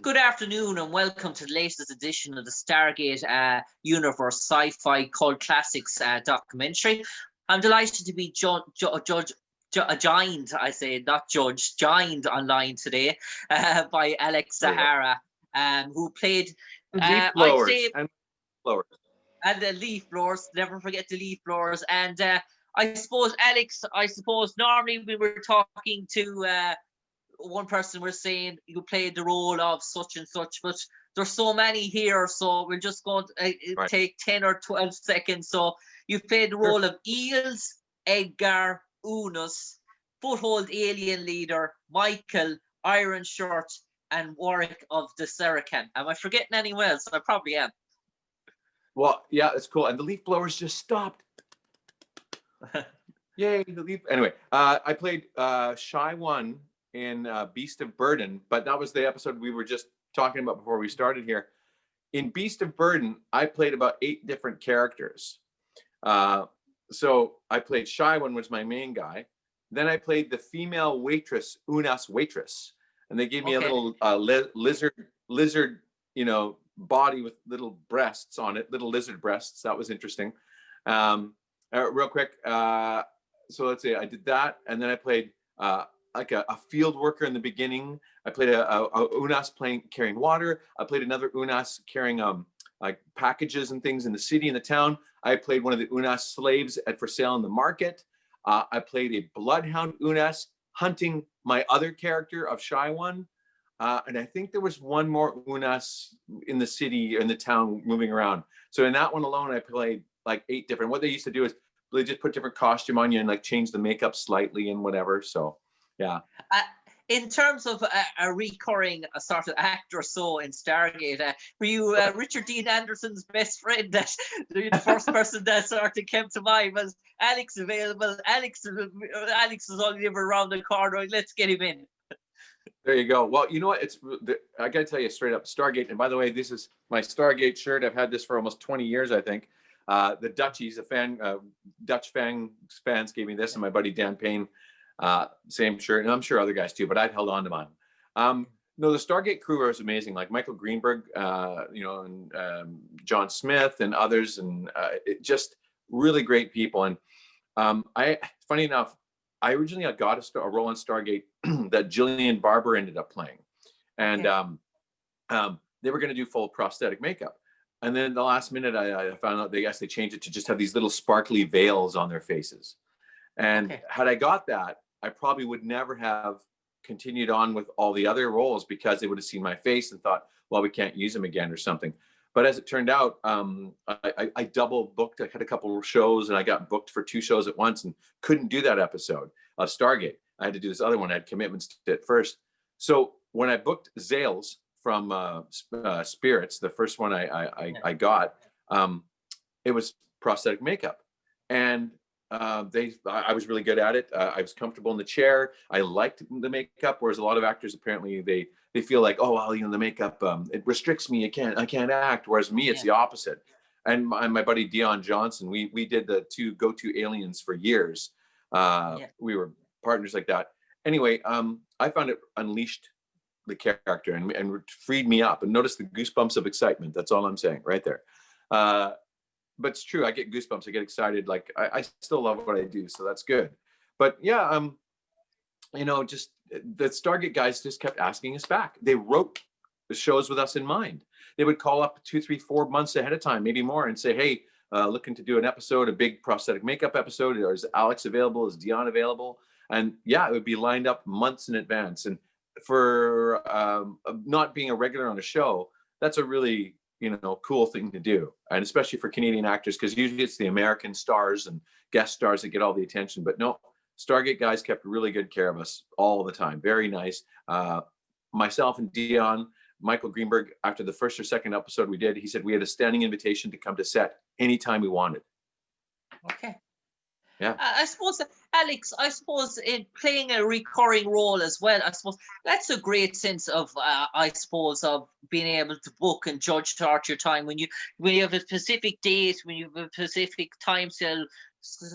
Good afternoon and welcome to the latest edition of the Stargate Universe Sci-Fi Cult Classics documentary. I'm delighted to be joined, I say, not judged, joined online today by ALEXZAHARA, who played, leaf I'd blowers say, and blowers. And the leaf blowers, never forget the leaf blowers. And I suppose, Alex, normally we were talking to one person, we're saying you played the role of such and such, but there's so many here, so we're just going to take 10 or 12 seconds. So you played the role of Xe'ls, Edgar, Unus, Foothold Alien Leader, Michael, Iron Shirt, and Warwick of the Seracam. Am I forgetting anyone else? I probably am. Well, yeah, it's cool. And the leaf blowers just stopped. Yay, the leaf. Anyway, I played Shy One in Beast of Burden, but that was the episode we were just talking about before we started here. In Beast of Burden, I played about 8 different characters. So I played Shy One, was my main guy. Then I played the female waitress, Unas waitress, and they gave me a little lizard, body with little breasts on it, little lizard breasts. That was interesting. Real quick, so let's say I did that, and then I played like a field worker in the beginning. I played a Unas carrying water. I played another Unas carrying like packages and things in the city, in the town. I played one of the Unas slaves for sale in the market. I played a bloodhound Unas hunting my other character of Shy One. And I think there was one more Unas in the city or in the town moving around. So in that one alone, I played like 8 different. What they used to do is they just put different costume on you and like change the makeup slightly and whatever. So yeah. In terms of a recurring sort of actor or so in Stargate, were you Richard Dean Anderson's best friend? That the first person that sort of came to mind was Alex available. Alex was only ever around the corner. Let's get him in. There you go. Well, you know what? I got to tell you straight up, Stargate. And by the way, this is my Stargate shirt. I've had this for almost 20 years, I think. The Dutchies, Dutch fans gave me this, and my buddy Dan Payne, same shirt, and I'm sure other guys too, but I've held on to mine. No, the Stargate crew was amazing, like Michael Greenberg, and John Smith and others, and just really great people. And funny enough, I originally got a role on Stargate that Jillian Barber ended up playing, and they were going to do full prosthetic makeup. And then the last minute, I found out they changed it to just have these little sparkly veils on their faces. And had I got that, I probably would never have continued on with all the other roles, because they would have seen my face and thought, well, we can't use him again or something. But as it turned out, I double booked. I had a couple of shows and I got booked for 2 shows at once and couldn't do that episode of Stargate. I had to do this other one. I had commitments to it first. So when I booked Xels from Spirits, the first one I got, it was prosthetic makeup. And I was really good at it. I was comfortable in the chair. I liked the makeup, whereas a lot of actors apparently they feel like, oh well, the makeup it restricts me. I can't act. Whereas me, it's the opposite. And my buddy Dion Johnson, we did the 2 go-to aliens for years. We were partners like that. Anyway, I found it unleashed the character and freed me up, and noticed the goosebumps of excitement. That's all I'm saying right there. But it's true. I get goosebumps. I get excited. Like I still love what I do. So that's good. But yeah, just the Stargate guys just kept asking us back. They wrote the shows with us in mind. They would call up 2, 3, 4 months ahead of time, maybe more, and say, hey, looking to do an episode, a big prosthetic makeup episode. Or is Alex available? Is Dion available? And yeah, it would be lined up months in advance. And for not being a regular on a show, that's a really cool thing to do, and especially for Canadian actors, because usually it's the American stars and guest stars that get all the attention. But no, Stargate guys kept really good care of us all the time. Very nice. Myself and Dion, Michael Greenberg, after the first or second episode we did, he said we had a standing invitation to come to set anytime we wanted. Okay. Yeah. I suppose, Alex, in playing a recurring role as well, I suppose that's a great sense of, of being able to book and judge throughout your time. When you have a specific date, when you have a specific time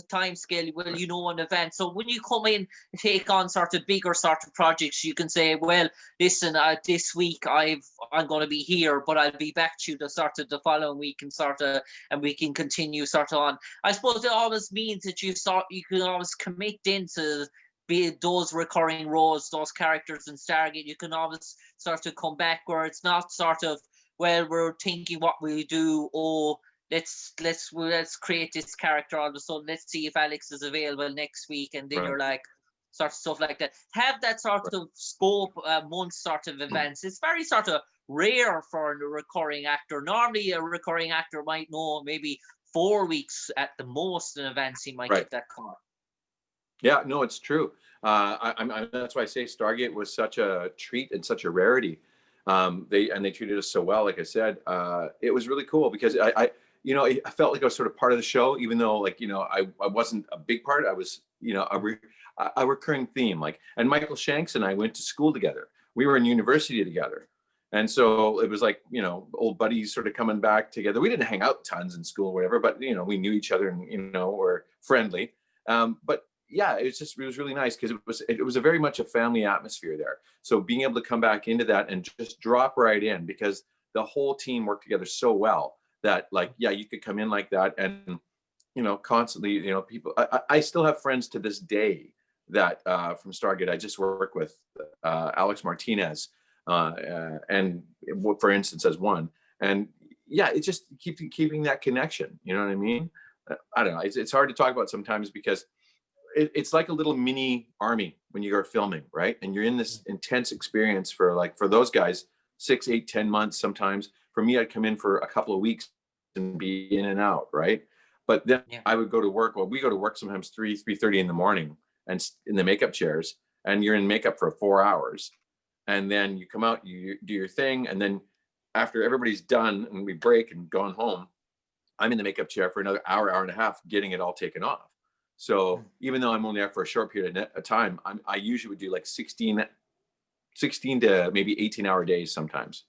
time scale, well, you know, an event. So when you come in and take on sort of bigger sort of projects, you can say, well, listen, this week I'm going to be here, but I'll be back to you the sort of the following week, and we can continue sort of on. I suppose it always means that you can always commit into be those recurring roles, those characters in Stargate. You can always sort of come back where it's not sort of, well, we're thinking what we do. Oh, let's create this character all of a sudden. Let's see if Alex is available next week, and then you're like, sort of stuff like that. Have that sort of scope, month sort of events. It's very sort of rare for a recurring actor. Normally, a recurring actor might know maybe 4 weeks at the most in events he might get that call. Yeah, no, it's true. That's why I say Stargate was such a treat and such a rarity. They treated us so well. Like I said, it was really cool because I felt like I was sort of part of the show, even though, like, you know, I wasn't a big part. I was, you know, a recurring theme. Like, and Michael Shanks and I went to school together. We were in university together. And so it was like, you know, old buddies sort of coming back together. We didn't hang out tons in school or whatever, but, you know, we knew each other and, you know, were friendly. But yeah, it was really nice because it was a very much a family atmosphere there. So being able to come back into that and just drop right in, because the whole team worked together so well that, like, yeah, you could come in like that and, you know, constantly, you know, people, I still have friends to this day that from Stargate I just work with, Alex Martinez, and for instance, as one. And yeah, it's just keeping that connection. You know what I mean? I don't know. It's hard to talk about sometimes because it's like a little mini army when you are filming, right? And you're in this intense experience for those guys, 6, 8, 10 months sometimes. For me, I'd come in for a couple of weeks and be in and out, right? But then I would go to work. Well, we go to work sometimes 3:30 in the morning, and in the makeup chairs, and you're in makeup for 4 hours, and then you come out, you do your thing, and then after everybody's done and we break and gone home, I'm in the makeup chair for another hour, hour and a half, getting it all taken off. So even though I'm only there for a short period of time, I usually would do like 16 to maybe 18-hour days sometimes.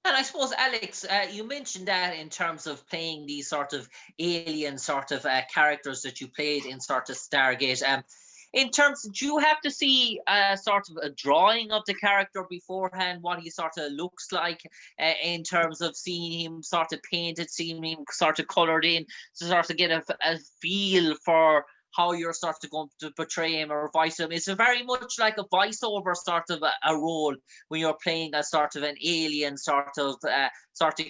And I suppose, Alex, you mentioned that in terms of playing these sort of alien sort of characters that you played in sort of Stargate. In terms, do you have to see sort of a drawing of the character beforehand, what he sort of looks like, in terms of seeing him sort of painted, seeing him sort of colored in, to sort of get a feel for how you're sort of going to portray him or voice him? It's very much like a voiceover sort of a role when you're playing a sort of an alien sort of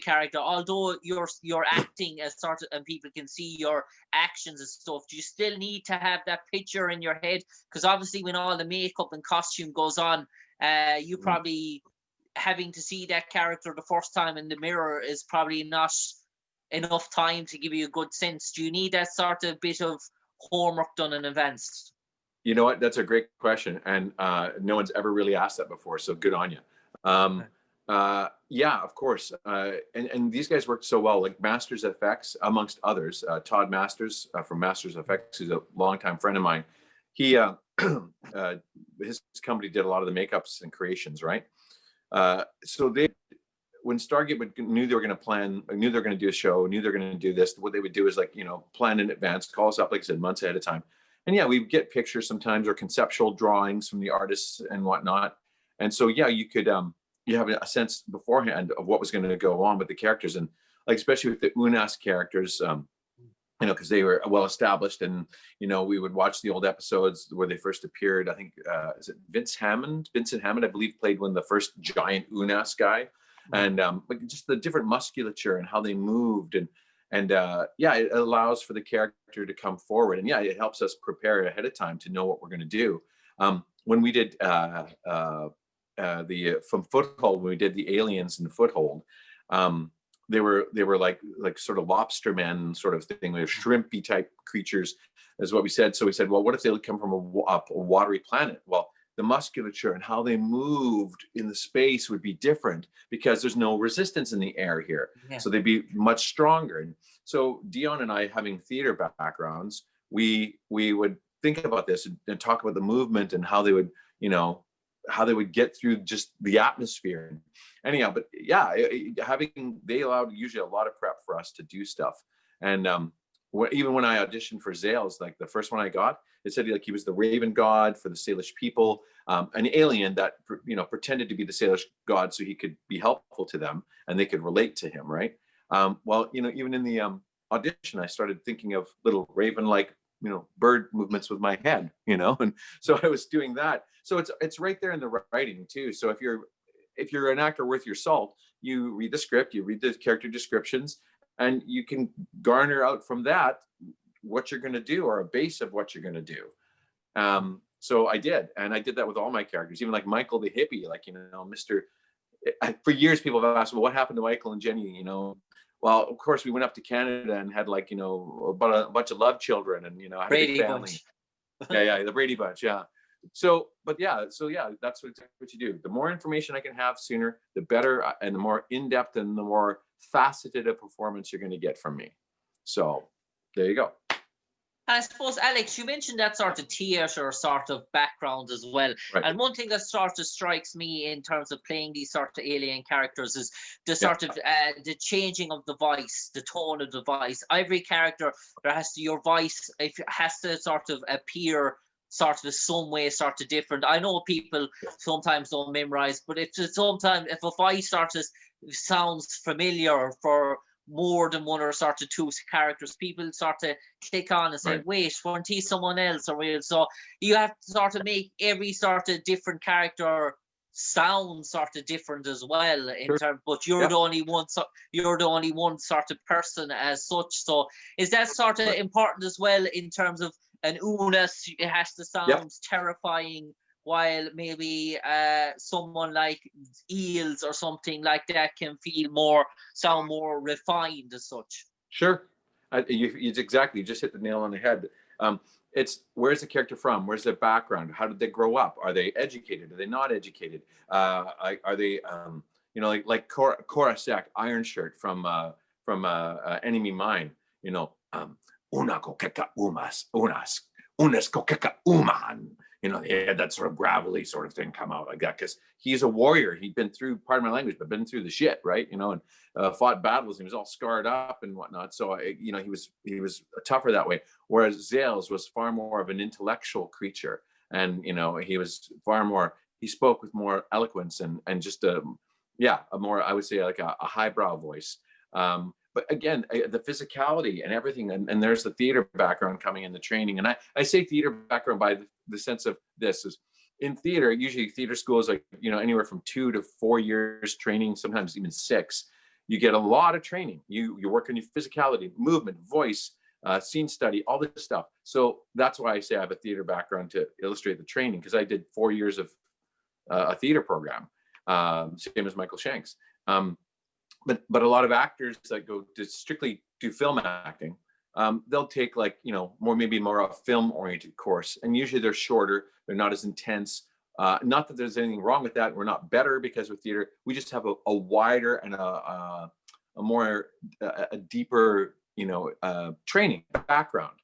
character. Although you're acting as sort of, and people can see your actions and stuff, do you still need to have that picture in your head? Because obviously when all the makeup and costume goes on, you probably having to see that character the first time in the mirror is probably not enough time to give you a good sense. Do you need that sort of bit of homework done in advance? You know what? That's a great question, and no one's ever really asked that before. So good on you. Yeah, of course. And these guys worked so well. Like Masters FX, amongst others, Todd Masters from Masters FX, who's a longtime friend of mine. He his company did a lot of the makeups and creations, right? So when Stargate knew they were going to do a show, knew they were going to do this, what they would do is, like, you know, plan in advance, call us up, like I said, months ahead of time. And yeah, we'd get pictures sometimes or conceptual drawings from the artists and whatnot. And so, yeah, you could, you have a sense beforehand of what was going to go on with the characters. And like, especially with the Unas characters, you know, because they were well established, and, you know, we would watch the old episodes where they first appeared. I think, is it Vincent Hammond, I believe, played one of the first giant Unas guy. And like just the different musculature and how they moved, and yeah, it allows for the character to come forward, and yeah, it helps us prepare ahead of time to know what we're going to do. When we did from Foothold, when we did the aliens in the Foothold, they were like sort of lobster men sort of thing. They were shrimpy type creatures, is what we said. So we said, well, what if they come from a watery planet? Well, the musculature and how they moved in the space would be different because there's no resistance in the air here. Yeah. So they'd be much stronger. And so Dion and I, having theater backgrounds, we would think about this and talk about the movement and how they would, you know, how they would get through just the atmosphere. Anyhow, but yeah, they allowed usually a lot of prep for us to do stuff. And even when I auditioned for Xe'ls, like the first one I got, it said like he was the Raven God for the Salish people, an alien that pretended to be the Salish God so he could be helpful to them and they could relate to him, right? Well, even in the audition, I started thinking of little Raven-like bird movements with my head, and so I was doing that. So it's right there in the writing too. So if you're an actor worth your salt, you read the script, you read the character descriptions, and you can garner out from that what you're going to do, or a base of what you're going to do. So I did, and I did that with all my characters, even like Michael the hippie, like Mr. For years people have asked, well, what happened to Michael and Jenny? Well, of course we went up to Canada and had like a bunch of love children, and had Brady a big family. Bunch. yeah, the Brady Bunch, yeah. So that's what you do. The more information I can have sooner, the better, and the more in-depth and the more faceted a performance you're going to get from me. So there you go. I suppose, Alex, you mentioned that sort of theatre sort of background as well. Right. And one thing that sort of strikes me in terms of playing these sort of alien characters is the sort of the changing of the voice, the tone of the voice. Every character, your voice has to sort of appear sort of some way sort of different. I know people sometimes don't memorize, but if a voice sort of sounds familiar for more than one or sort of two characters, people sort of click on and say, wait, weren't he someone else? So you have to sort of make every sort of different character sound sort of different as well in terms, but you're the only one, so you're the only one sort of person as such. So is that sort of important as well in terms of an Unas? It has to sound terrifying, while maybe someone like Xe'ls or something like that can sound more refined as such. Sure. You just hit the nail on the head. It's where's the character from? Where's their background? How did they grow up? Are they educated? Are they not educated? Are they, like Korasek, Iron Shirt from Enemy Mine, una kokeka umas, unas kokeka uman. They had that sort of gravelly sort of thing come out like that because he's a warrior. He'd been through, pardon my language, but been through the shit, right? And fought battles. And he was all scarred up and whatnot. So he was tougher that way. Whereas Xe'ls was far more of an intellectual creature, and he spoke with more eloquence and just a more, I would say, like a highbrow voice. But again, the physicality and everything, and there's the theater background coming in the training. And I say theater background by the sense of this is in theater, usually theater school is like, anywhere from 2 to 4 years training, sometimes even 6. You get a lot of training. You work on your physicality, movement, voice, scene study, all this stuff. So that's why I say I have a theater background to illustrate the training, because I did 4 years of a theater program, same as Michael Shanks. But a lot of actors that go to strictly do film acting, they'll take maybe more a film oriented course, and usually they're shorter, they're not as intense. Not that there's anything wrong with that. We're not better because with theater, we just have a wider and a deeper, training background.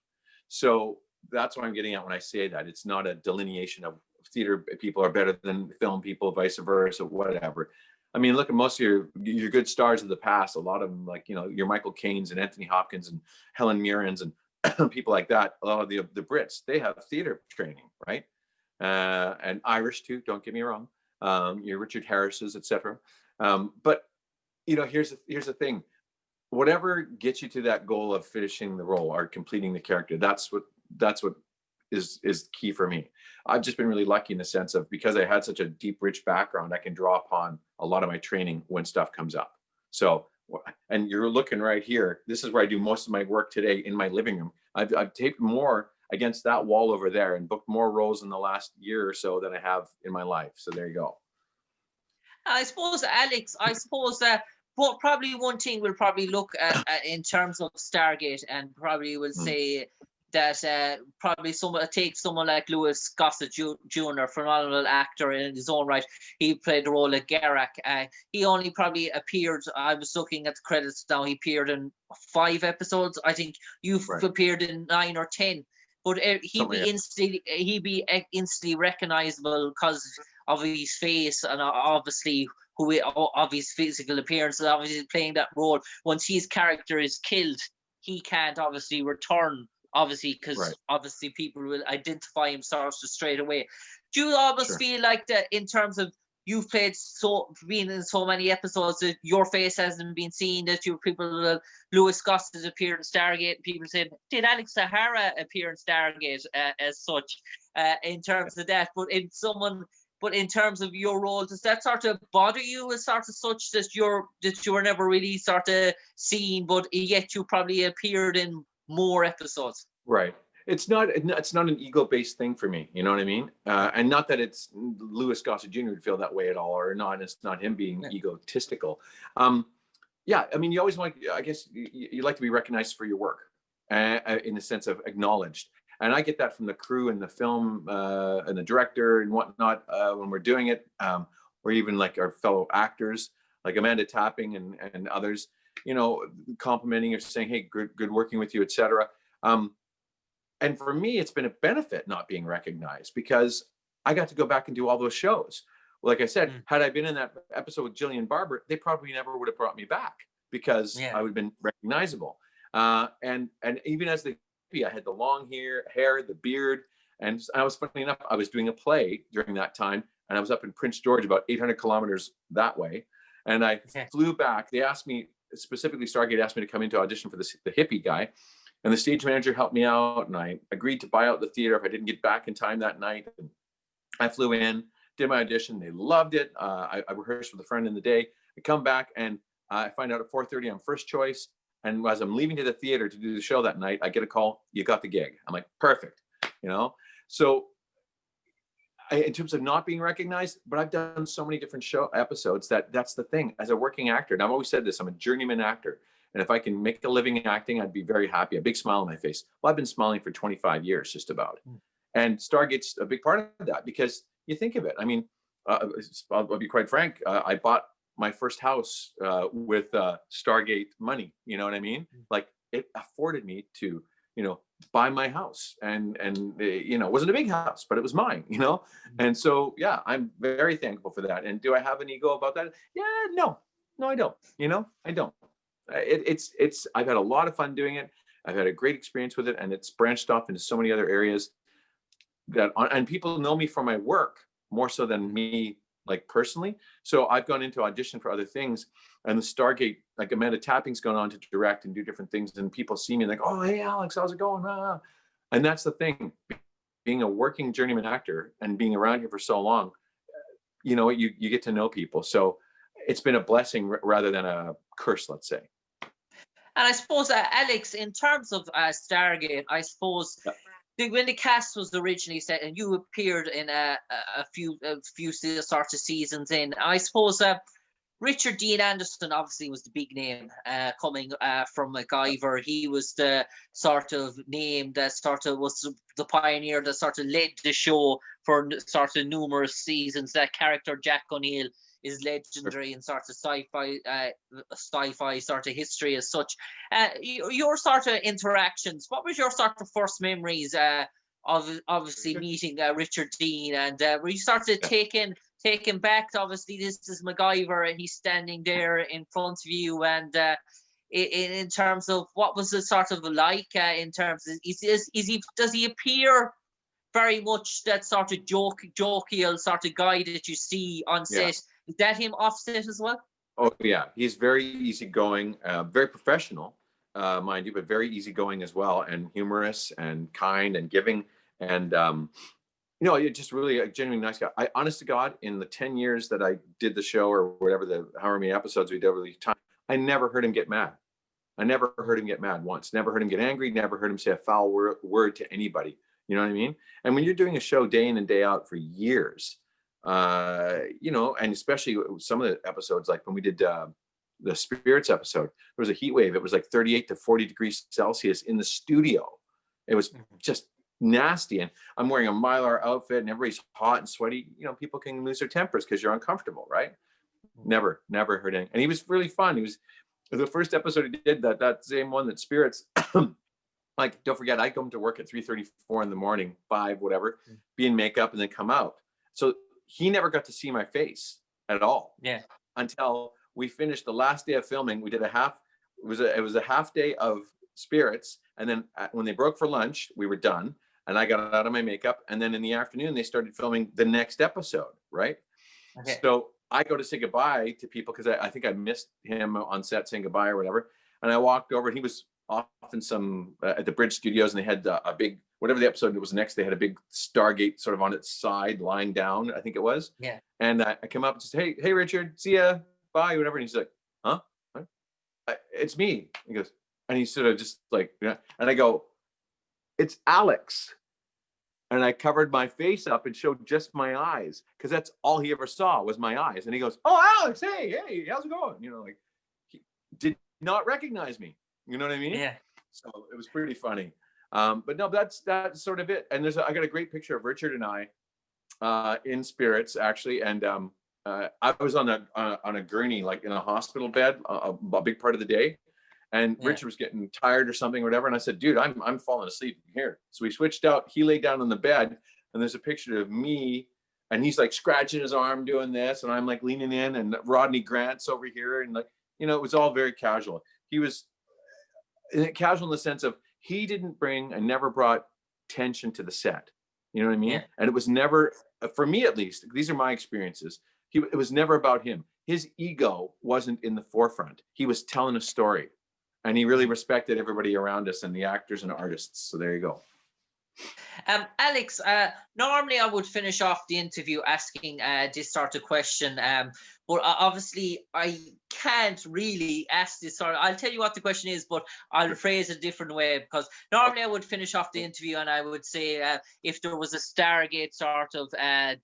So that's what I'm getting at when I say that. It's not a delineation of theater people are better than film people, vice versa, whatever. I mean, look at most of your good stars of the past. A lot of them, like, your Michael Caine's and Anthony Hopkins and Helen Mirren's and people like that. A lot of the Brits, they have theater training, right? And Irish too, don't get me wrong. Your Richard Harris's, etc. But here's the thing. Whatever gets you to that goal of finishing the role or completing the character, that's what is key for me. I've just been really lucky in the sense of, because I had such a deep, rich background, I can draw upon a lot of my training when stuff comes up. So, and you're looking right here, this is where I do most of my work today in my living room. I've taped more against that wall over there and booked more roles in the last year or so than I have in my life. So there you go. I suppose, Alex, but probably one thing we'll probably look at in terms of Stargate, and probably will say that probably take someone like Louis Gossett Jr., phenomenal actor in his own right. He played the role of Garak. He only probably appeared, I was looking at the credits now, he appeared in 5 episodes. I think you've appeared in 9 or 10. But he'd be instantly recognizable because of his face and obviously of his physical appearance, and obviously playing that role. Once his character is killed, he can't obviously return, obviously, because Right. obviously people will identify him sort of straight away. Do you almost Sure. feel like that in terms of you've played been in so many episodes that your face hasn't been seen, that you people, Lewis Goss has appeared in Stargate, and people said, did ALEXZAHARA appear in Stargate as such, in terms of that? But in terms of your role, does that sort of bother you as sort of such that you were never really sort of seen, but yet you probably appeared in more episodes? Right. It's not an ego-based thing for me. You know what I mean? And not that it's Louis Gossett Jr. would feel that way at all, or not. It's not him being egotistical. Yeah, I mean, you always want. I guess you like to be recognized for your work, in the sense of acknowledged. And I get that from the crew and the film and the director and whatnot when we're doing it, or even like our fellow actors, like Amanda Tapping and others, you know, complimenting or saying, "Hey, good working with you," etc. And for me, it's been a benefit not being recognized, because I got to go back and do all those shows. Like I said, had I been in that episode with Jillian Barber, they probably never would have brought me back, because I would have been recognizable. And even as the I had the long hair, the beard, and I was, funny enough, I was doing a play during that time, and I was up in Prince George, about 800 kilometers that way, and I flew back. They asked me specifically, Stargate asked me to come in to audition for the hippie guy. And the stage manager helped me out, and I agreed to buy out the theater if I didn't get back in time that night. And I flew in, did my audition. They loved it. I rehearsed with a friend in the day. I come back, and I find out at 4:30 I'm first choice. And as I'm leaving to the theater to do the show that night, I get a call, "You got the gig." I'm like, perfect, you know? So in terms of not being recognized, but I've done so many different show episodes that's the thing. As a working actor, and I've always said this, I'm a journeyman actor. And if I can make a living acting, I'd be very happy. A big smile on my face. Well, I've been smiling for 25 years, just about. And Stargate's a big part of that, because you think of it. I mean, I'll be quite frank. I bought my first house with Stargate money. You know what I mean? Like, it afforded me to, you know, buy my house, and you know, it wasn't a big house, but it was mine. You know, and so yeah, I'm very thankful for that. And do I have an ego about that? Yeah, no, I don't. You know, I don't. It's I've had a lot of fun doing it. I've had a great experience with it, and it's branched off into so many other areas and people know me for my work more so than me, like, personally. So I've gone into audition for other things, and the Stargate, like, Amanda Tapping's gone on to direct and do different things, and people see me like, "Oh, hey, Alex, how's it going?" And that's the thing, being a working journeyman actor and being around here for so long, you know, you get to know people. So it's been a blessing rather than a curse, let's say. And I suppose, Alex, in terms of Stargate, I suppose when the cast was originally set, and you appeared in a few sort of seasons in, I suppose Richard Dean Anderson obviously was the big name coming from MacGyver. He was the sort of name that sort of was the pioneer that sort of led the show for sort of numerous seasons. That character, Jack O'Neill, is legendary in sort of sci-fi sort of history as such. Your sort of interactions, what was your sort of first memories of obviously meeting Richard Dean, and were you sort of taken back to, obviously this is MacGyver and he's standing there in front of you, and in terms of what was it sort of like, in terms of does he appear very much that sort of jovial sort of guy that you see on set? Is that him off set as well? Oh yeah, he's very easygoing, very professional, mind you, but very easygoing as well, and humorous and kind and giving, and you know, you're just really a genuinely nice guy. I, honest to God, in the 10 years that I did the show, or whatever, however many episodes we did over the time, I never heard him get mad. I never heard him get mad once. Never heard him get angry. Never heard him say a foul word to anybody. You know what I mean? And when you're doing a show day in and day out for years, you know, and especially some of the episodes, like when we did the spirits episode, there was a heat wave. It was like 38 to 40 degrees Celsius in the studio. It was just nasty. And I'm wearing a Mylar outfit, and everybody's hot and sweaty. You know, people can lose their tempers because you're uncomfortable, right? Never heard anything. And he was really fun. He was the first episode he did, that same one, that spirits. Like, don't forget, I come to work at 3:34 in the morning, 5, whatever, be in makeup, and then come out. So he never got to see my face at all. Yeah. Until we finished the last day of filming. We did it was a half day of Spirits, and then when they broke for lunch, we were done, and I got out of my makeup, and then in the afternoon they started filming the next episode, right? Okay. So I go to say goodbye to people because I think I missed him on set saying goodbye or whatever, and I walked over, and he was off in some at the Bridge Studios, and they had a big, whatever the episode was next, they had a big Stargate sort of on its side, lying down, I think it was. Yeah. And I come up and say, hey Richard, see ya, bye, whatever. And he's like, huh? It's me. He goes, and he's sort of just like, yeah. And I go, it's Alex. And I covered my face up and showed just my eyes, because that's all he ever saw was my eyes. And he goes, oh, Alex, hey, how's it going? You know, like, he did not recognize me. You know what I mean? Yeah. So it was pretty funny. But no, that's sort of it. And I got a great picture of Richard and I in Spirits, actually. And I was on a gurney, like in a hospital bed, a big part of the day. And Richard was getting tired or something or whatever. And I said, dude, I'm falling asleep here. So we switched out. He laid down on the bed, and there's a picture of me, and he's like scratching his arm doing this. And I'm like leaning in, and Rodney Grant's over here. And like, you know, it was all very casual. He was casual in the sense of he didn't bring and never brought tension to the set. You know what I mean? Yeah. And it was never, for me at least, these are my experiences. It was never about him. His ego wasn't in the forefront. He was telling a story. And he really respected everybody around us and the actors and artists. So there you go. Alex, normally I would finish off the interview asking this sort of question, but obviously I can't really ask this sort of, I'll tell you what the question is, but I'll phrase it a different way, because normally I would finish off the interview and I would say, if there was a Stargate sort of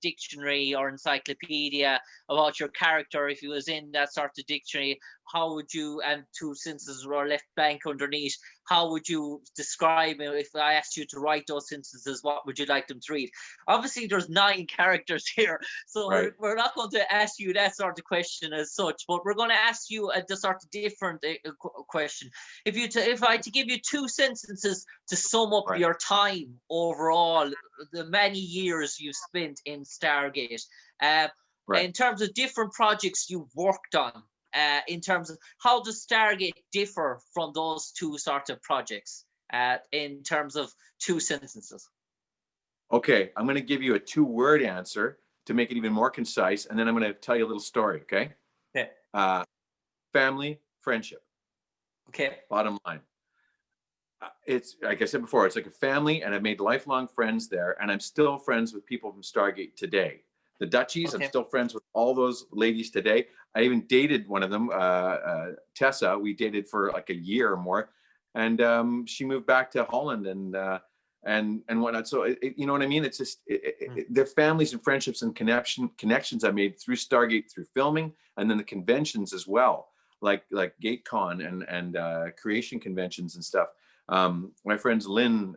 dictionary or encyclopedia about your character, if he was in that sort of dictionary, how would you, and two sentences were left blank underneath, how would you describe it? If I asked you to write those sentences, what would you like them to read? Obviously, there's 9 characters here, so right. we're not going to ask you that sort of question as such, but we're going to ask you a sort of different question. If I had to give you 2 sentences to sum up right. your time overall, the many years you've spent in Stargate, right. in terms of different projects you've worked on, in terms of how does Stargate differ from those 2 sort of projects, in terms of 2 sentences? Okay, I'm going to give you a 2-word answer to make it even more concise, and then I'm going to tell you a little story, okay? Okay. Family, friendship. Okay. Bottom line. It's, like I said before, it's like a family, and I've made lifelong friends there, and I'm still friends with people from Stargate today. The Dutchies, I'm still friends with all those ladies today. I even dated one of them, Tessa. We dated for like a year or more, and she moved back to Holland and whatnot. So you know what I mean? It's just their families and friendships and connections I made through Stargate, through filming, and then the conventions as well, like GateCon and creation conventions and stuff. My friend Lynn,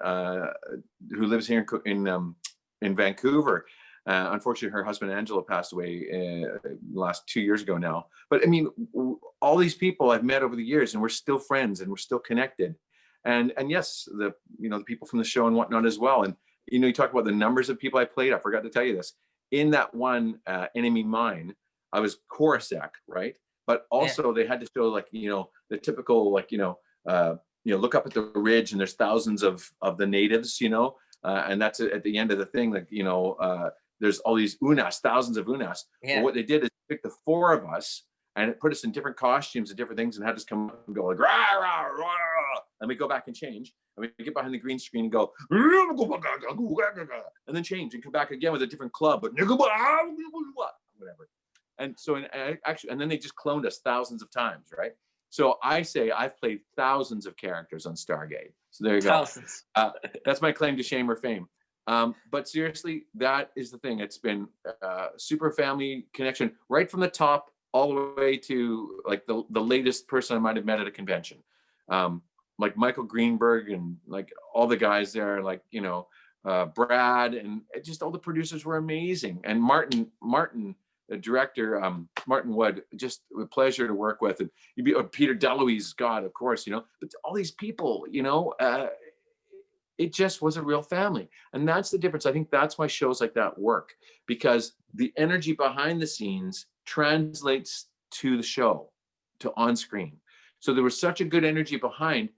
who lives here in Vancouver. Unfortunately, her husband Angela passed away last 2 years ago now. But I mean, all these people I've met over the years, and we're still friends, and we're still connected. And yes, the people from the show and whatnot as well. And you talk about the numbers of people I played. I forgot to tell you this. In that one Enemy Mine, I was Coruscant, right? But also they had to show the typical look up at the ridge and there's thousands of the natives, and that's at the end of the thing, there's all these Unas, thousands of Unas. Yeah. Well, what they did is pick the 4 of us and it put us in different costumes and different things and had us come up and go like, rah, rah, rah, rah. And we go back and change. And we get behind the green screen and go, and then change and come back again with a different club, but whatever. And so and then they just cloned us thousands of times, right? So I say I've played thousands of characters on Stargate. So there you go. Thousands. That's my claim to shame or fame. But seriously, that is the thing. It's been super family connection right from the top all the way to like the latest person I might have met at a convention. Like Michael Greenberg and like all the guys there, like, Brad, and just all the producers were amazing. And Martin, the director, Martin Wood, just a pleasure to work with. And Peter DeLuise, God, of course, but all these people, it just was a real family. And that's the difference. I think that's why shows like that work, because the energy behind the scenes translates to the show, to on screen. So there was such a good energy behind.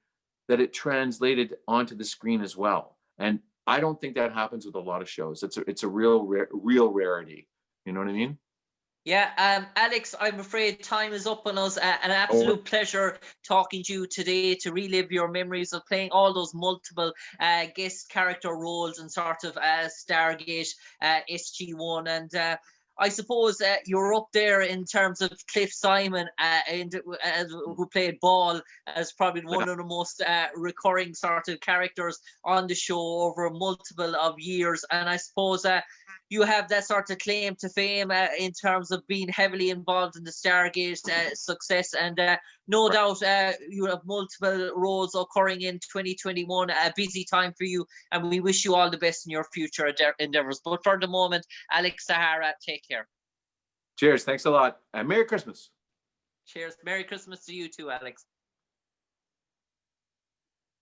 that it translated onto the screen as well. And I don't think that happens with a lot of shows. It's a real rarity. You know what I mean? Yeah, Alex, I'm afraid time is up on us. An Oh, absolute pleasure talking to you today to relive your memories of playing all those multiple guest character roles and sort of Stargate SG1. And I suppose you're up there in terms of Cliff Simon, who played Ball, as probably one of the most recurring sort of characters on the show over multiple of years. And I suppose you have that sort of claim to fame in terms of being heavily involved in the Stargate success. And no doubt you have multiple roles occurring in 2021, a busy time for you. And we wish you all the best in your future endeavors. But for the moment, ALEXZAHARA, take care. Cheers. Thanks a lot. And Merry Christmas. Cheers. Merry Christmas to you too, Alex.